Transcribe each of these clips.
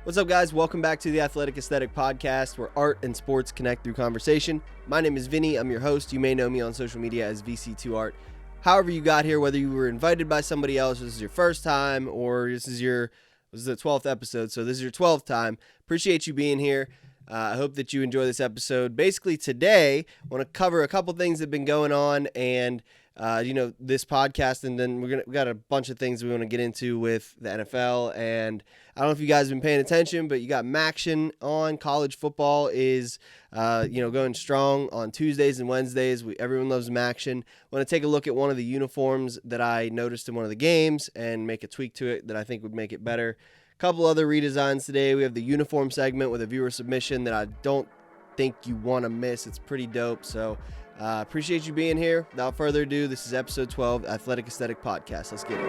What's up, guys? Welcome back to the Athletic Aesthetic Podcast, where art and sports connect through conversation. My name is Vinny. I'm your host. You may know me on social media as VC2Art. However you got here, whether you were invited by somebody else, this is your first time, or this is the 12th episode, so this is your 12th time. Appreciate you being here. I hope that you enjoy this episode. Basically, today, I want to cover a couple things that have been going on and this podcast, and then we got a bunch of things we want to get into with the NFL. And I don't know if you guys have been paying attention, but you got Maction on. College football is going strong on Tuesdays and Wednesdays. Everyone loves Maction. I want to take a look at one of the uniforms that I noticed in one of the games and make a tweak to it that I think would make it better. A couple other redesigns today. We have the uniform segment with a viewer submission that I don't think you want to miss. It's pretty dope. So appreciate you being here. Without further ado, this is episode 12, Athletic Aesthetic Podcast. Let's get it.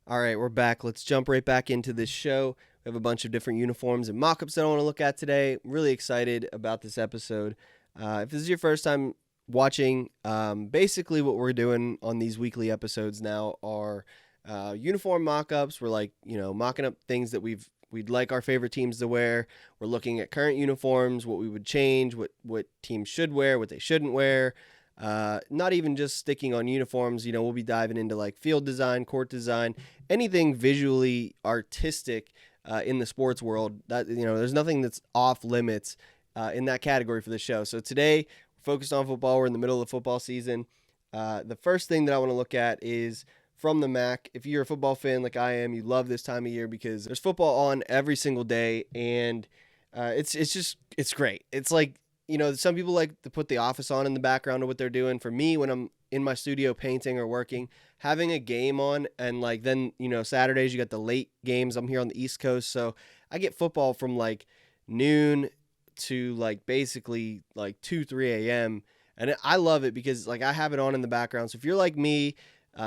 All right, we're back. Let's jump right back into this show. We have a bunch of different uniforms and mock-ups that I want to look at today. I'm really excited about this episode. If this is your first time watching, basically what we're doing on these weekly episodes now are uniform mock-ups. We're mocking up things that we'd like our favorite teams to wear. We're looking at current uniforms, what we would change, what teams should wear, what they shouldn't wear. Not even just sticking on uniforms. We'll be diving into like field design, court design, anything visually artistic in the sports world. That there's nothing that's off limits in that category for the show. So today, focused on football. We're in the middle of the football season. The first thing that I want to look at is from the MAC. If you're a football fan like I am, you love this time of year because there's football on every single day, and it's great. It's like, some people like to put The Office on in the background of what they're doing. For me, when I'm in my studio painting or working, having a game on, and then Saturdays you got the late games. I'm here on the East Coast, so I get football from like noon to basically 2-3 a.m. and I love it because I have it on in the background. So if you're like me,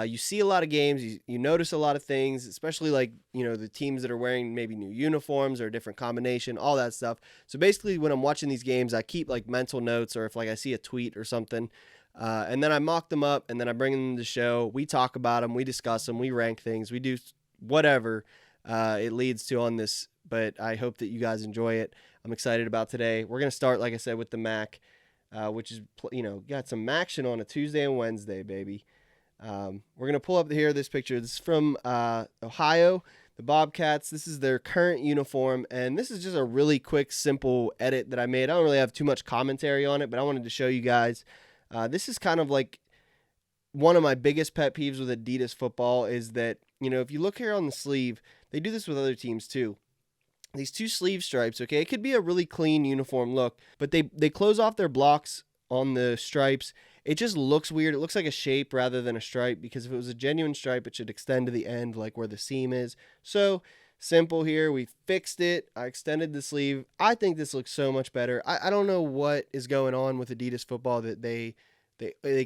you see a lot of games, you notice a lot of things, especially the teams that are wearing maybe new uniforms or a different combination, all that stuff. So basically when I'm watching these games, I keep mental notes, or if I see a tweet or something, and then I mock them up, and then I bring them to the show. We talk about them, we discuss them, we rank things, we do whatever it leads to on this, but I hope that you guys enjoy it. I'm excited about today. We're going to start, like I said, with the MAC, which is, got some action on a Tuesday and Wednesday, baby. We're going to pull up here this picture. This is from Ohio, the Bobcats. This is their current uniform, and this is just a really quick, simple edit that I made. I don't really have too much commentary on it, but I wanted to show you guys. This is kind of one of my biggest pet peeves with Adidas football is that, if you look here on the sleeve, they do this with other teams too. These two sleeve stripes, okay, it could be a really clean uniform look, but they close off their blocks on the stripes. It just looks weird. It looks like a shape rather than a stripe, because if it was a genuine stripe, it should extend to the end, where the seam is. So simple here. We fixed it. I extended the sleeve. I think this looks so much better. I don't know what is going on with Adidas football that they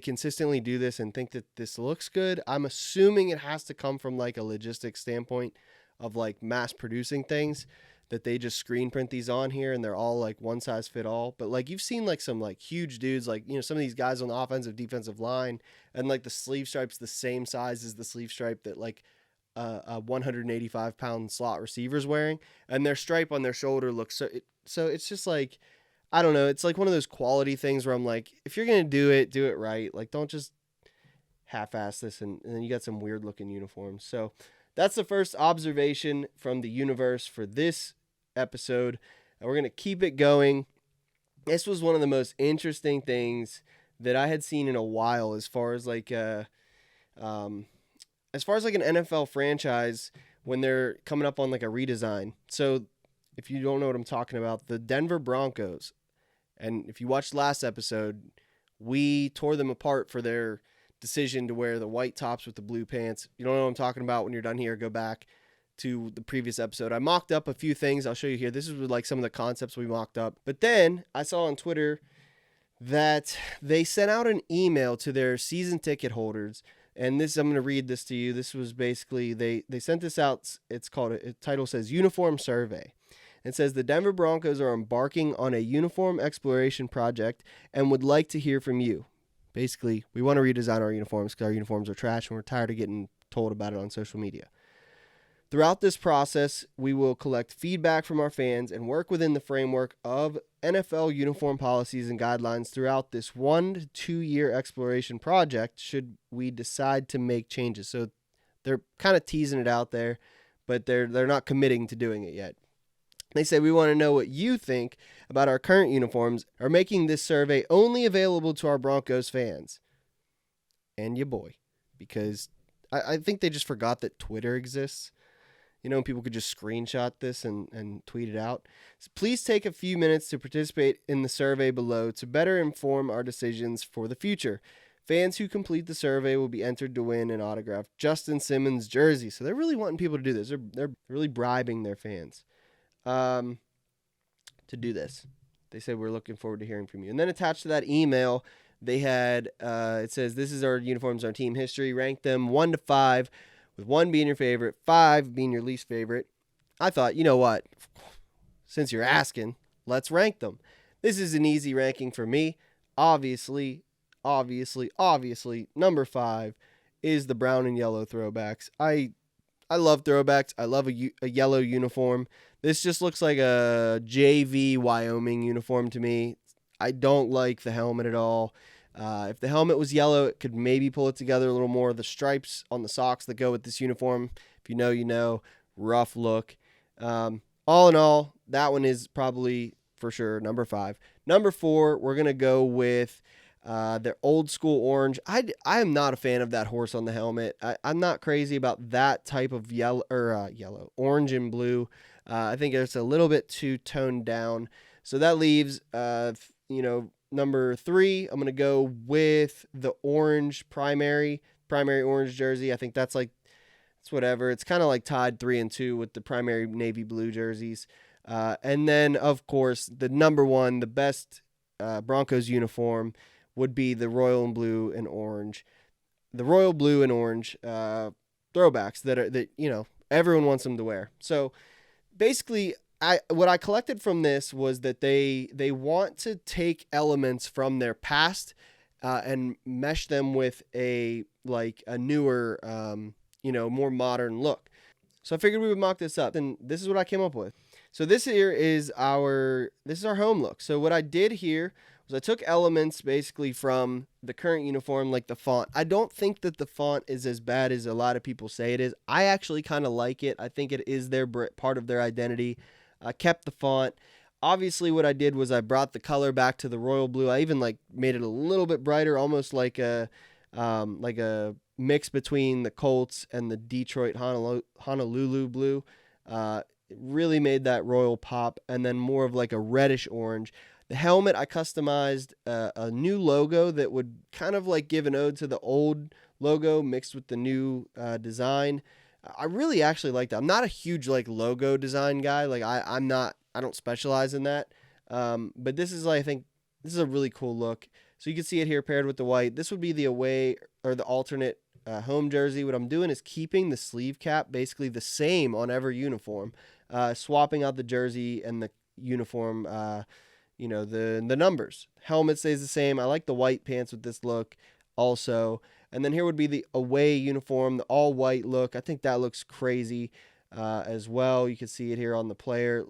consistently do this and think that this looks good. I'm assuming it has to come from a logistics standpoint of mass producing things, that they just screen print these on here and they're all one size fit all. But you've seen some huge dudes, some of these guys on the offensive defensive line, and the sleeve stripe's the same size as the sleeve stripe that a 185 pound slot receiver's wearing, and their stripe on their shoulder looks so it's just I don't know. It's one of those quality things where I'm if you're going to do it right. Don't just half-ass this and then you got some weird looking uniforms. So that's the first observation from the universe for this episode, and we're going to keep it going. This was one of the most interesting things that I had seen in a while, as far as an NFL franchise when they're coming up on a redesign. So if you don't know what I'm talking about, the Denver Broncos, and if you watched last episode, we tore them apart for their decision to wear the white tops with the blue pants. You don't know what I'm talking about. When you're done here, go back to the previous episode. I mocked up a few things. I'll show you here. This is some of the concepts we mocked up. But then I saw on Twitter that they sent out an email to their season ticket holders. And this, I'm going to read this to you. This was basically, they sent this out. It's called, the title says Uniform Survey. It says the Denver Broncos are embarking on a uniform exploration project and would like to hear from you. Basically, we want to redesign our uniforms because our uniforms are trash and we're tired of getting told about it on social media. Throughout this process, we will collect feedback from our fans and work within the framework of NFL uniform policies and guidelines throughout this 1 to 2 year exploration project should we decide to make changes. So they're kind of teasing it out there, but they're not committing to doing it yet. They say we want to know what you think about our current uniforms, are making this survey only available to our Broncos fans. And your boy, because I think they just forgot that Twitter exists. People could just screenshot this and tweet it out. So please take a few minutes to participate in the survey below to better inform our decisions for the future. Fans who complete the survey will be entered to win an autographed Justin Simmons jersey. So they're really wanting people to do this. They're really bribing their fans to do this. They said we're looking forward to hearing from you. And then attached to that email, they had, it says, this is our uniforms, our team history. Rank them 1 to 5. With 1 being your favorite, 5 being your least favorite. I thought, you know what? Since you're asking, let's rank them. This is an easy ranking for me. Obviously, number 5 is the brown and yellow throwbacks. I love throwbacks. I love a yellow uniform. This just looks like a JV Wyoming uniform to me. I don't like the helmet at all. If the helmet was yellow, it could maybe pull it together a little more. The stripes on the socks that go with this uniform, if you know, you know. Rough look. All in all, that one is probably for sure number 5. Number 4, we're going to go with their old school orange. I am not a fan of that horse on the helmet. I'm not crazy about that type of yellow, orange and blue. I think it's a little bit too toned down. So that leaves, number 3, I'm going to go with the orange primary orange jersey. I think it's whatever. It's kind of like tied 3 and 2 with the primary navy blue jerseys. And then, of course, the number 1, the best Broncos uniform would be the royal and blue and orange. The royal blue and orange throwbacks that everyone wants them to wear. So basically, what I collected from this was that they want to take elements from their past and mesh them with a newer, more modern look. So I figured we would mock this up, and this is what I came up with. So this here is our home look. So what I did here was I took elements basically from the current uniform, like the font. I don't think that the font is as bad as a lot of people say it is. I actually kind of like it. I think it is part of their identity. I kept the font. Obviously, what I did was I brought the color back to the royal blue. I even made it a little bit brighter, almost like a mix between the Colts and the Detroit Honolulu blue. It really made that royal pop, and then more of like a reddish orange. The helmet, I customized a new logo that would kind of give an ode to the old logo mixed with the new design. I really actually like that. I'm not a huge logo design guy. I don't specialize in that. But this is I think this is a really cool look. So you can see it here paired with the white. This would be the away or the alternate home jersey. What I'm doing is keeping the sleeve cap basically the same on every uniform, swapping out the jersey and the uniform, the numbers. Helmet stays the same. I like the white pants with this look also. And then here would be the away uniform, the all white look. I think that looks crazy as well. You can see it here on the player.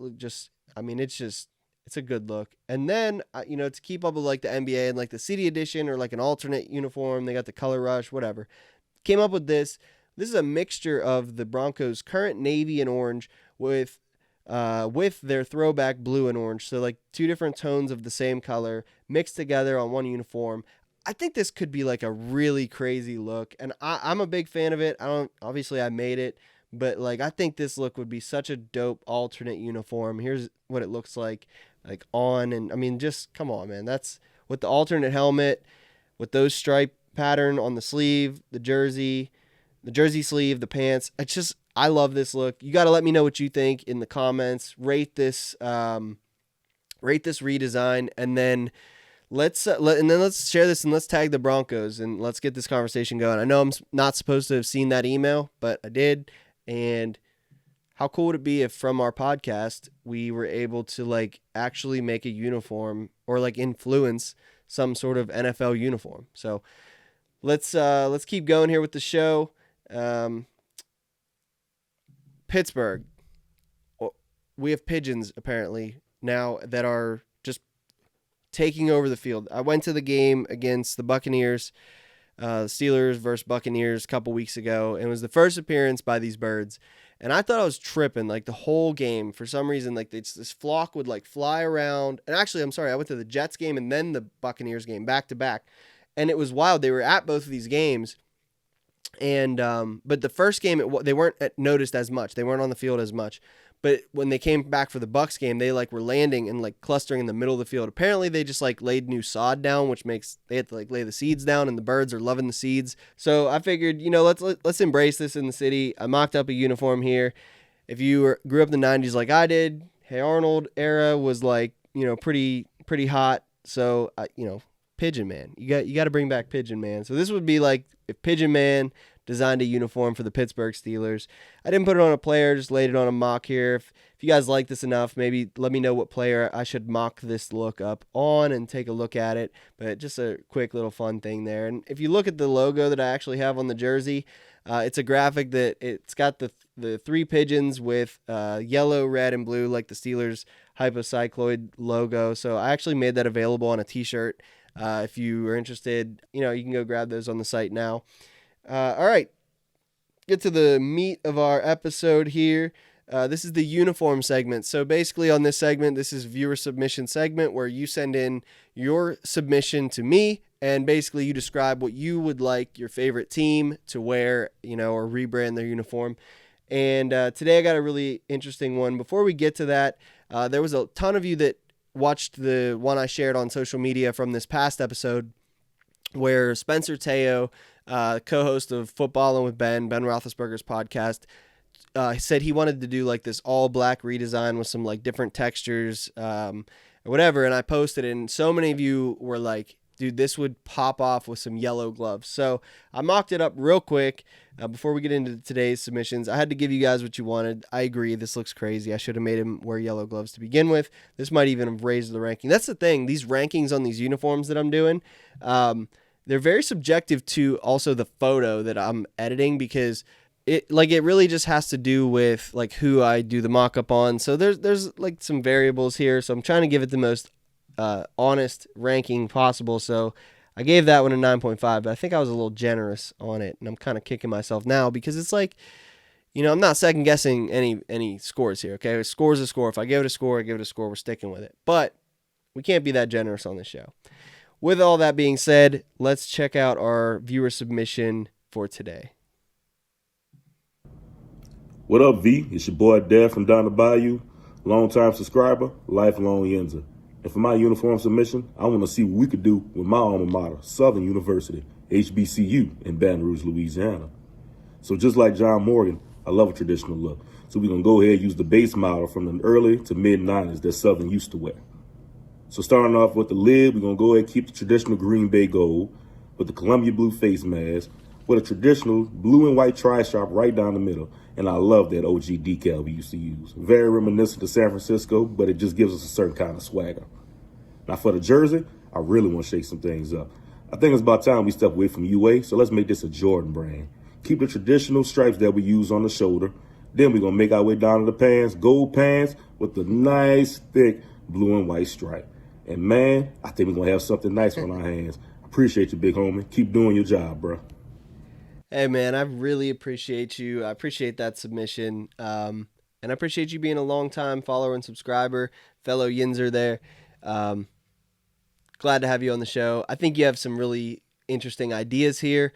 It's a good look. And then, to keep up with the NBA and the City Edition or an alternate uniform, they got the Color Rush, whatever. Came up with this. This is a mixture of the Broncos' current navy and orange with their throwback blue and orange. So 2 different tones of the same color mixed together on one uniform. I think this could be a really crazy look, and I'm a big fan of it. Obviously I made it, but I think this look would be such a dope alternate uniform. Here's what it looks like on, and just come on, man. That's with the alternate helmet, with those stripe pattern on the sleeve, the jersey sleeve, the pants. I love this look. You got to let me know what you think in the comments. Rate this redesign, and then let's share this and let's tag the Broncos and let's get this conversation going. I know I'm not supposed to have seen that email, but I did. And how cool would it be if from our podcast we were able to like actually make a uniform or like influence some sort of NFL uniform? So let's keep going here with the show. Pittsburgh, we have pigeons apparently now that are just taking over the field. I went to the game against the Buccaneers, Steelers versus Buccaneers a couple weeks ago, and it was the first appearance by these birds. And I thought I was tripping like the whole game. For some reason, like this flock would like fly around. And actually, I'm sorry, I went to the Jets game and then the Buccaneers game back to back. And it was wild. They were at both of these games. And but the first game, they weren't noticed as much. They weren't on the field as much. But when they came back for the Bucs game, they like were landing and like clustering in the middle of the field. Apparently, they just like laid new sod down, which makes they had to like lay the seeds down, and the birds are loving the seeds. So I figured, let's embrace this in the city. I mocked up a uniform here. If you grew up in the '90s like I did, Hey Arnold era was like pretty hot. So Pigeon Man, you got to bring back Pigeon Man. So this would be like if Pigeon Man designed a uniform for the Pittsburgh Steelers. I didn't put it on a player, just laid it on a mock here. If you guys like this enough, maybe let me know what player I should mock this look up on and take a look at it. But just a quick little fun thing there. And if you look at the logo that I actually have on the jersey, it's a graphic that it's got the three pigeons with yellow, red, and blue like the Steelers hypocycloid logo. So I actually made that available on a t-shirt. If you are interested, you can go grab those on the site now. All right, get to the meat of our episode here. This is the uniform segment. So basically on this segment, this is viewer submission segment where you send in your submission to me and basically you describe what you would like your favorite team to wear, or rebrand their uniform. And today I got a really interesting one. Before we get to that, there was a ton of you that watched the one I shared on social media from this past episode where Spencer Teo, co-host of Footballin' with Ben Roethlisberger's podcast, said he wanted to do like this all black redesign with some like different textures, or whatever. And I posted it, and so many of you were like, dude, this would pop off with some yellow gloves. So I mocked it up real quick before we get into today's submissions. I had to give you guys what you wanted. I agree. This looks crazy. I should have made him wear yellow gloves to begin with. This might even have raised the ranking. That's the thing. These rankings on these uniforms that I'm doing, they're very subjective to also the photo that I'm editing because it really just has to do with like who I do the mock-up on. So there's like some variables here. So I'm trying to give it the most honest ranking possible. So I gave that one a 9.5, but I think I was a little generous on it, and I'm kind of kicking myself now because it's like, I'm not second guessing any scores here. Okay, a score's a score. If I give it a score, I give it a score. We're sticking with it, but we can't be that generous on this show. With all that being said, let's check out our viewer submission for today. What up, V? It's your boy Dad from down the bayou, longtime subscriber, lifelong Yenza. And for my uniform submission, I want to see what we could do with my alma mater, Southern University, HBCU, in Baton Rouge, Louisiana. So just like John Morgan, I love a traditional look. So we're going to go ahead and use the base model from the early to mid-90s that Southern used to wear. So starting off with the lid, we're going to go ahead and keep the traditional Green Bay gold with the Columbia blue face mask with a traditional blue and white tri-stripe right down the middle. And I love that OG decal we used to use. Very reminiscent of San Francisco, but it just gives us a certain kind of swagger. Now for the jersey, I really want to shake some things up. I think it's about time we step away from UA, so let's make this a Jordan brand. Keep the traditional stripes that we use on the shoulder. Then we're going to make our way down to the pants, gold pants with the nice, thick blue and white stripe. And man, I think we're going to have something nice on our hands. Appreciate you, big homie. Keep doing your job, bro. Hey, man, I really appreciate you. I appreciate that submission. And I appreciate you being a long-time follower and subscriber, fellow Yinzer there. Glad to have you on the show. I think you have some really interesting ideas here.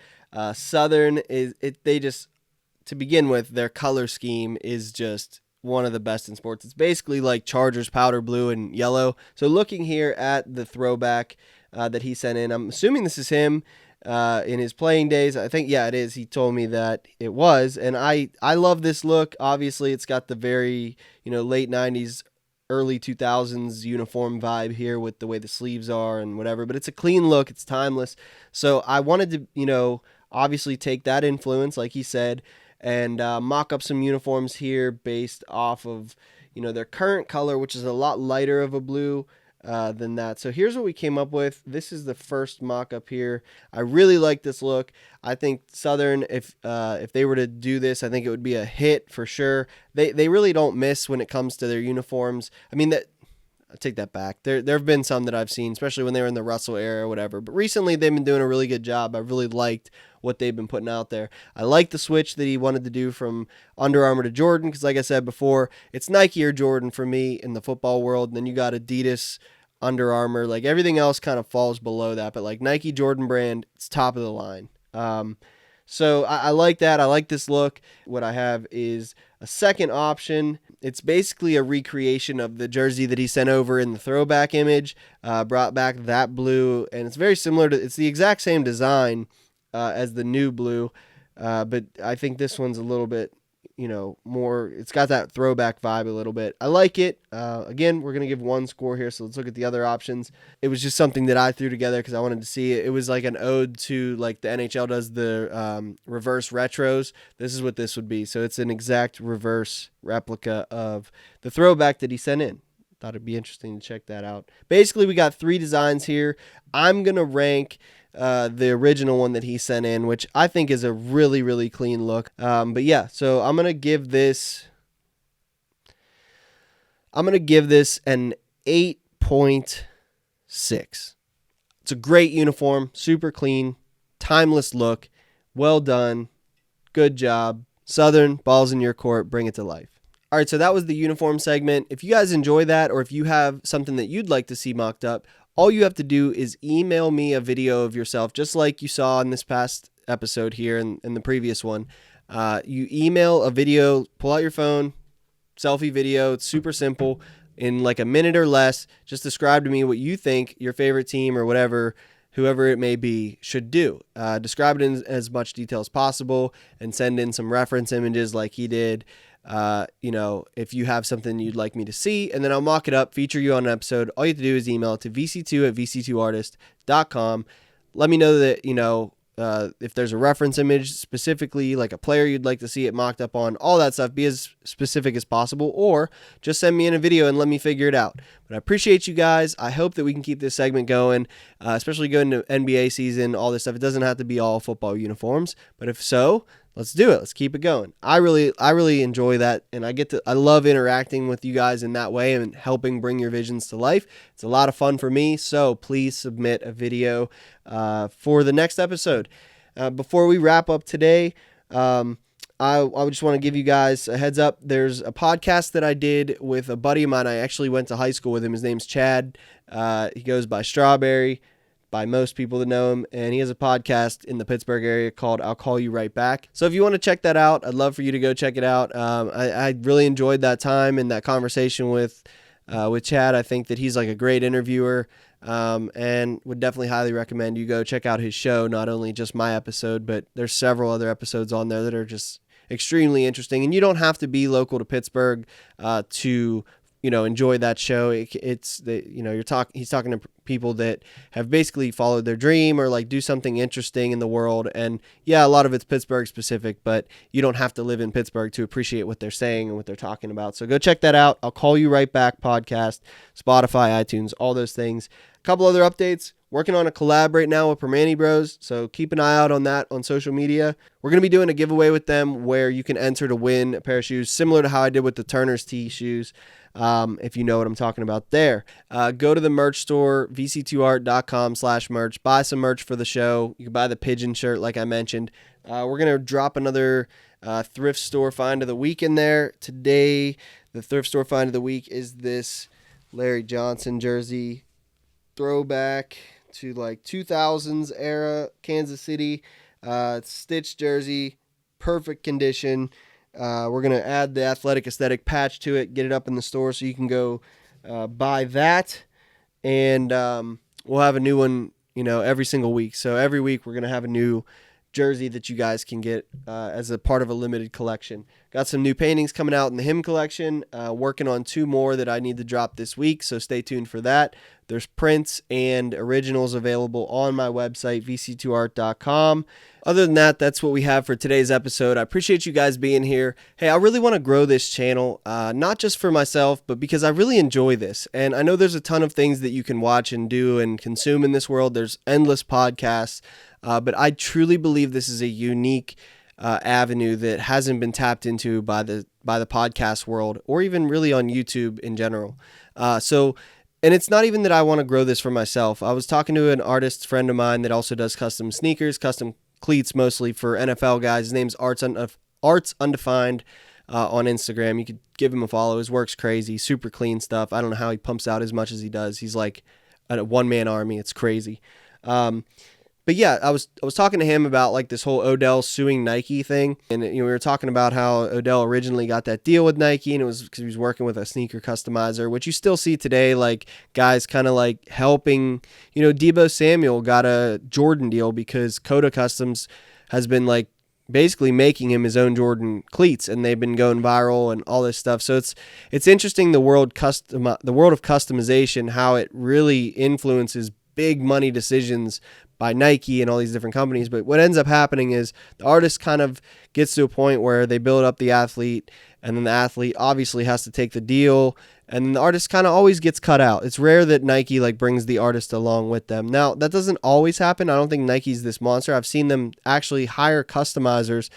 Southern, to begin with, their color scheme is just one of the best in sports. It's basically like Chargers powder blue and yellow. So looking here at the throwback that he sent in, I'm assuming this is him in his playing days. I think, yeah, it is. He told me that it was. And I love this look. Obviously, it's got the very, late 90s, early 2000s uniform vibe here with the way the sleeves are and whatever. But it's a clean look. It's timeless. So I wanted to, obviously take that influence, like he said, and mock up some uniforms here based off of their current color, which is a lot lighter of a blue than that. So here's what we came up with. This is the first mock-up here. I really like this look. I think Southern, if they were to do this, I think it would be a hit for sure. They really don't miss when it comes to their uniforms. I mean, that I take that back. There have been some that I've seen, especially when they were in the Russell era or whatever. But recently they've been doing a really good job. I really liked what they've been putting out there. I like the switch that he wanted to do from Under Armour to Jordan because, like I said before, it's Nike or Jordan for me in the football world. And then you got Adidas, Under Armour. Like everything else kind of falls below that. But like Nike, Jordan brand, it's top of the line. So I like that. I like this look. What I have is a second option. It's basically a recreation of the jersey that he sent over in the throwback image, brought back that blue, and it's very similar to, it's the exact same design as the new blue, but I think this one's a little bit, more, it's got that throwback vibe a little bit. I like it. Again, we're going to give one score here, so let's look at the other options. It was just something that I threw together because I wanted to see it. It was like an ode to, like the NHL does the reverse retros. This is what this would be. So it's an exact reverse replica of the throwback that he sent in. Thought it'd be interesting to check that out. Basically, we got 3 designs here. I'm going to rank the original one that he sent in, which I think is a really, really clean look. But yeah, so I'm going to give this an 8.6. It's a great uniform, super clean, timeless look, well done, good job. Southern, balls in your court, bring it to life. All right, so that was the uniform segment. If you guys enjoy that, or if you have something that you'd like to see mocked up, all you have to do is email me a video of yourself, just like you saw in this past episode here and the previous one. You email a video, pull out your phone, selfie video. It's super simple. In like a minute or less, just describe to me what you think your favorite team or whatever, whoever it may be, should do. Describe it in as much detail as possible and send in some reference images like he did. If you have something you'd like me to see, and then I'll mock it up, feature you on an episode. All you have to do is email it to vc2@vc2artist.com. Let me know that, if there's a reference image, specifically like a player you'd like to see it mocked up on, all that stuff. Be as specific as possible, or just send me in a video and let me figure it out. But I appreciate you guys. I hope that we can keep this segment going, especially going to NBA season, all this stuff. It doesn't have to be all football uniforms, but if so, let's do it. Let's keep it going. I really enjoy that, and I love interacting with you guys in that way and helping bring your visions to life. It's a lot of fun for me, so please submit a video for the next episode. Before we wrap up today, I just want to give you guys a heads up. There's a podcast that I did with a buddy of mine. I actually went to high school with him. His name's Chad. He goes by Strawberry by most people that know him, and he has a podcast in the Pittsburgh area called I'll Call You Right Back. So if you want to check that out, I'd love for you to go check it out. I really enjoyed that time and that conversation with Chad. I think that he's like a great interviewer, and would definitely highly recommend you go check out his show, not only just my episode, but there's several other episodes on there that are just extremely interesting. And you don't have to be local to Pittsburgh to enjoy that show. He's talking to people that have basically followed their dream or like do something interesting in the world. And yeah, a lot of it's Pittsburgh specific, but you don't have to live in Pittsburgh to appreciate what they're saying and what they're talking about. So go check that out. I'll Call You Right Back podcast, Spotify, iTunes, all those things. A couple other updates. Working on a collab right now with Permani Bros, so keep an eye out on that on social media. We're going to be doing a giveaway with them where you can enter to win a pair of shoes, similar to how I did with the Turner's Tee shoes, if you know what I'm talking about there. Go to the merch store, vc2art.com/merch. Buy some merch for the show. You can buy the pigeon shirt like I mentioned. We're going to drop another thrift store find of the week in there. Today, the thrift store find of the week is this Larry Johnson jersey throwback to like 2000s era Kansas City. It's stitched jersey, perfect condition. We're going to add the athletic aesthetic patch to it, get it up in the store so you can go buy that. And we'll have a new one, every single week. So every week we're going to have a new jersey that you guys can get as a part of a limited collection. Got some new paintings coming out in the hymn collection. Working on 2 more that I need to drop this week, so stay tuned for that. There's prints and originals available on my website, vc2art.com. Other than that, that's what we have for today's episode. I appreciate you guys being here. Hey, I really want to grow this channel, not just for myself, but because I really enjoy this. And I know there's a ton of things that you can watch and do and consume in this world. There's endless podcasts, but I truly believe this is a unique avenue that hasn't been tapped into by the podcast world, or even really on YouTube in general. And it's not even that I want to grow this for myself. I was talking to an artist friend of mine that also does custom sneakers, custom cleats mostly for NFL guys. His name's Arts Undefined on Instagram. You could give him a follow. His work's crazy, super clean stuff. I don't know how he pumps out as much as he does. He's like a one-man army. It's crazy. But yeah, I was talking to him about like this whole Odell suing Nike thing, and we were talking about how Odell originally got that deal with Nike, and it was because he was working with a sneaker customizer, which you still see today, like guys kind of like helping. Deebo Samuel got a Jordan deal because Coda Customs has been like basically making him his own Jordan cleats, and they've been going viral and all this stuff. So it's interesting the world of customization, how it really influences big money decisions by Nike and all these different companies. But what ends up happening is the artist kind of gets to a point where they build up the athlete, and then the athlete obviously has to take the deal, and then the artist kind of always gets cut out. It's rare that Nike like brings the artist along with them. Now, that doesn't always happen. I don't think Nike's this monster. I've seen them actually hire customizers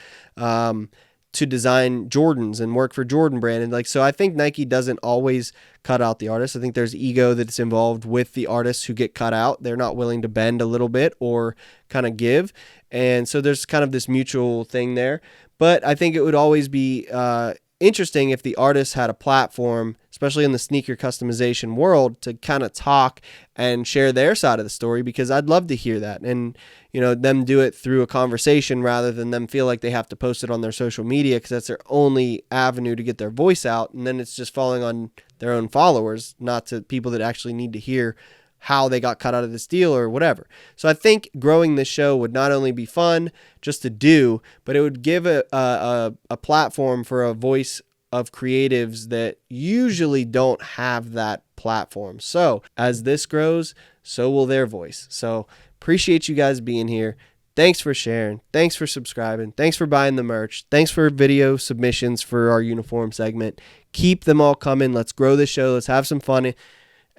to design Jordans and work for Jordan brand. And so I think Nike doesn't always cut out the artist. I think there's ego that's involved with the artists who get cut out. They're not willing to bend a little bit or kind of give. And so there's kind of this mutual thing there. But I think it would always be interesting if the artist had a platform, especially in the sneaker customization world, to kind of talk and share their side of the story, because I'd love to hear that. And them do it through a conversation rather than them feel like they have to post it on their social media, because that's their only avenue to get their voice out. And then it's just falling on their own followers, not to people that actually need to hear how they got cut out of this deal or whatever. So I think growing this show would not only be fun just to do, but it would give a platform for a voice of creatives that usually don't have that platform. So as this grows, so will their voice. So appreciate you guys being here. Thanks for sharing. Thanks for subscribing. Thanks for buying the merch. Thanks for video submissions for our uniform segment. Keep them all coming. Let's grow this show. Let's have some fun.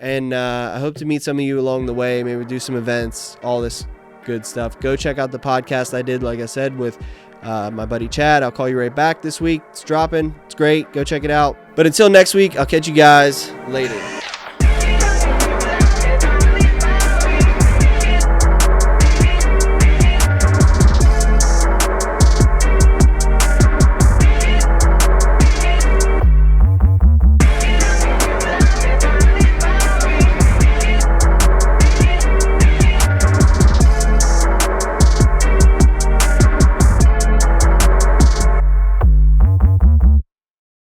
And I hope to meet some of you along the way. Maybe do some events, all this good stuff. Go check out the podcast I did, like I said, with my buddy Chad. I'll call you right back this week. It's dropping. It's great. Go check it out. But until next week, I'll catch you guys later.